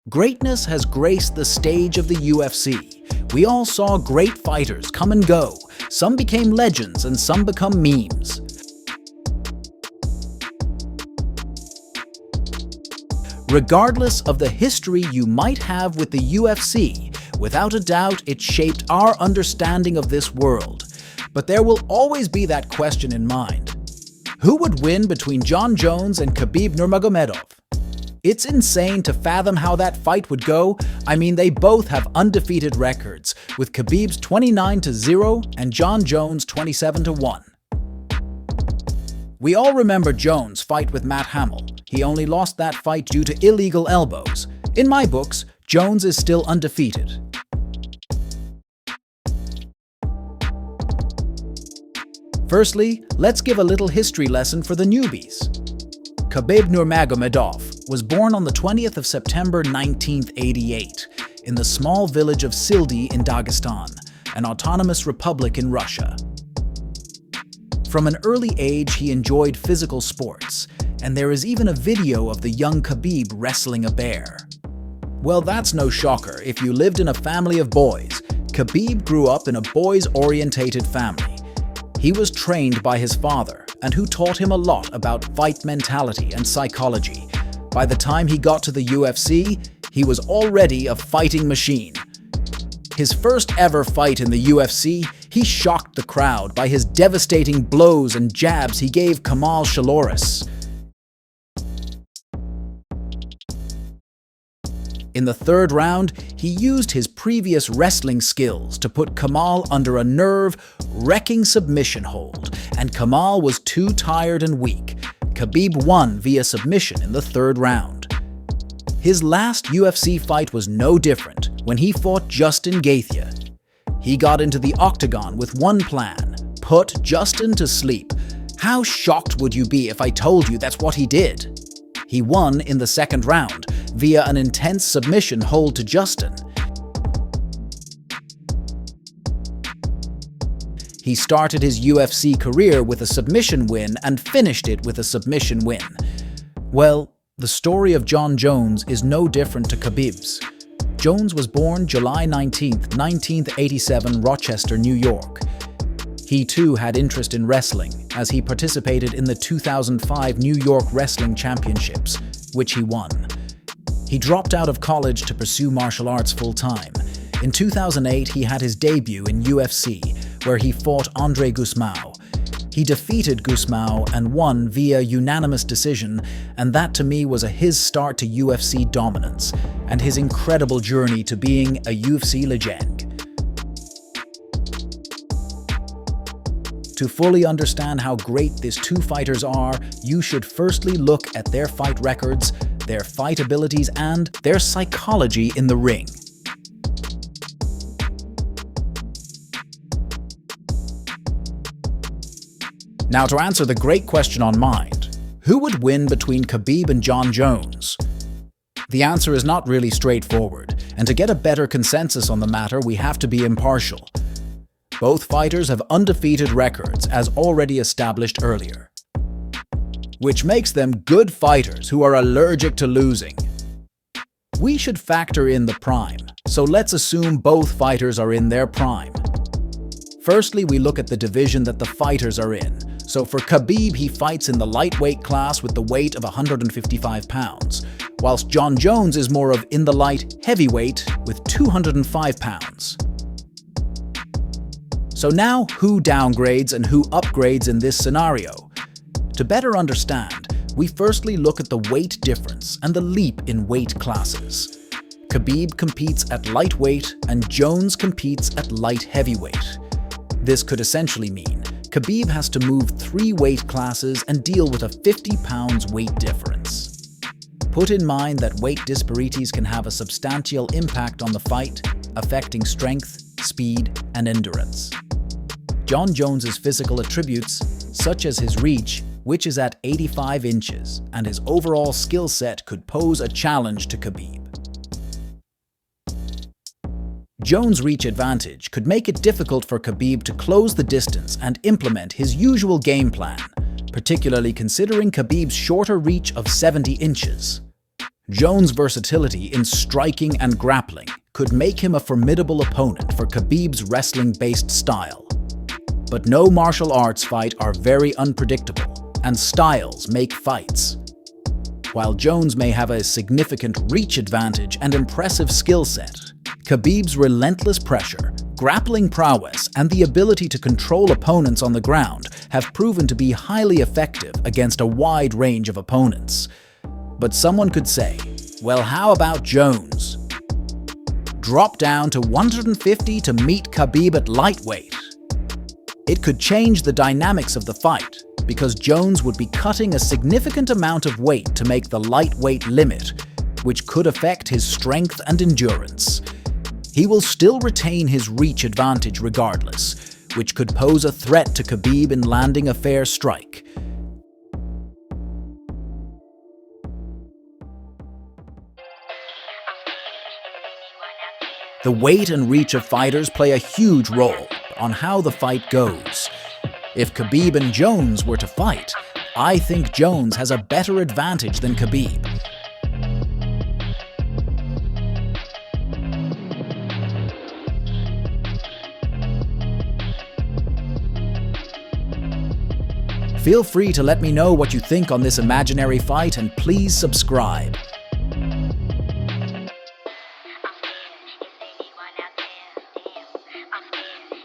Greatness has graced the stage of the UFC. We all saw great fighters come and go. Some became legends and some become memes. Regardless of the history you might have with the UFC, without a doubt it shaped our understanding of this world. But there will always be that question in mind. Who would win between Jon Jones and Khabib Nurmagomedov? It's insane to fathom how that fight would go. I mean, they both have undefeated records, with Khabib's 29-0 and Jon Jones' 27-1. We all remember Jones' fight with Matt Hamill. He only lost that fight due to illegal elbows. In my books, Jones is still undefeated. Firstly, let's give a little history lesson for the newbies. Khabib Nurmagomedov was born on the 20th of September 1988 in the small village of Sildi in Dagestan, an autonomous republic in Russia. From an early age, he enjoyed physical sports, and there is even a video of the young Khabib wrestling a bear. Well, that's no shocker if you lived in a family of boys. Khabib grew up in a boys-orientated family. He was trained by his father, and who taught him a lot about fight mentality and psychology. By the time he got to the UFC, he was already a fighting machine. His first ever fight in the UFC, he shocked the crowd by his devastating blows and jabs he gave Kamal Shaloris. In the third round, he used his previous wrestling skills to put Kamal under a nerve-wrecking submission hold, and Kamal was too tired and weak. Khabib won via submission in the third round. His last UFC fight was no different when he fought Justin Gaethje. He got into the octagon with one plan: put Justin to sleep. How shocked would you be if I told you that's what he did? He won in the second round via an intense submission hold to Justin. He started his UFC career with a submission win and finished it with a submission win. Well, the story of Jon Jones is no different to Khabib's. Jones was born July 19, 1987, Rochester, New York. He too had interest in wrestling, as he participated in the 2005 New York Wrestling Championships, which he won. He dropped out of college to pursue martial arts full-time. In 2008, he had his debut in UFC, where he fought Andre Gusmão. He defeated Gusmão and won via unanimous decision, and that to me was his start to UFC dominance, and his incredible journey to being a UFC legend. To fully understand how great these two fighters are, you should firstly look at their fight records, their fight abilities, and their psychology in the ring. Now, to answer the great question on mind, who would win between Khabib and Jon Jones? The answer is not really straightforward, and to get a better consensus on the matter, we have to be impartial. Both fighters have undefeated records, as already established earlier, which makes them good fighters who are allergic to losing. We should factor in the prime, so let's assume both fighters are in their prime. Firstly, we look at the division that the fighters are in. So for Khabib, he fights in the lightweight class with the weight of 155 pounds, whilst Jon Jones is more of in the light heavyweight with 205 pounds. So now, who downgrades and who upgrades in this scenario? To better understand, we firstly look at the weight difference and the leap in weight classes. Khabib competes at lightweight and Jones competes at light heavyweight. This could essentially mean Khabib has to move 3 weight classes and deal with a 50 pounds weight difference. Put in mind that weight disparities can have a substantial impact on the fight, affecting strength, speed, and endurance. Jon Jones's physical attributes, such as his reach, which is at 85 inches, and his overall skill set could pose a challenge to Khabib. Jones' reach advantage could make it difficult for Khabib to close the distance and implement his usual game plan, particularly considering Khabib's shorter reach of 70 inches. Jones' versatility in striking and grappling could make him a formidable opponent for Khabib's wrestling-based style. But no martial arts fight are very unpredictable, and styles make fights. While Jones may have a significant reach advantage and impressive skill set, Khabib's relentless pressure, grappling prowess, and the ability to control opponents on the ground have proven to be highly effective against a wide range of opponents. But someone could say, well, how about Jones? Drop down to 150 to meet Khabib at lightweight. It could change the dynamics of the fight, because Jones would be cutting a significant amount of weight to make the lightweight limit, which could affect his strength and endurance. He will still retain his reach advantage regardless, which could pose a threat to Khabib in landing a fair strike. The weight and reach of fighters play a huge role on how the fight goes. If Khabib and Jones were to fight, I think Jones has a better advantage than Khabib. Feel free to let me know what you think on this imaginary fight, and please subscribe.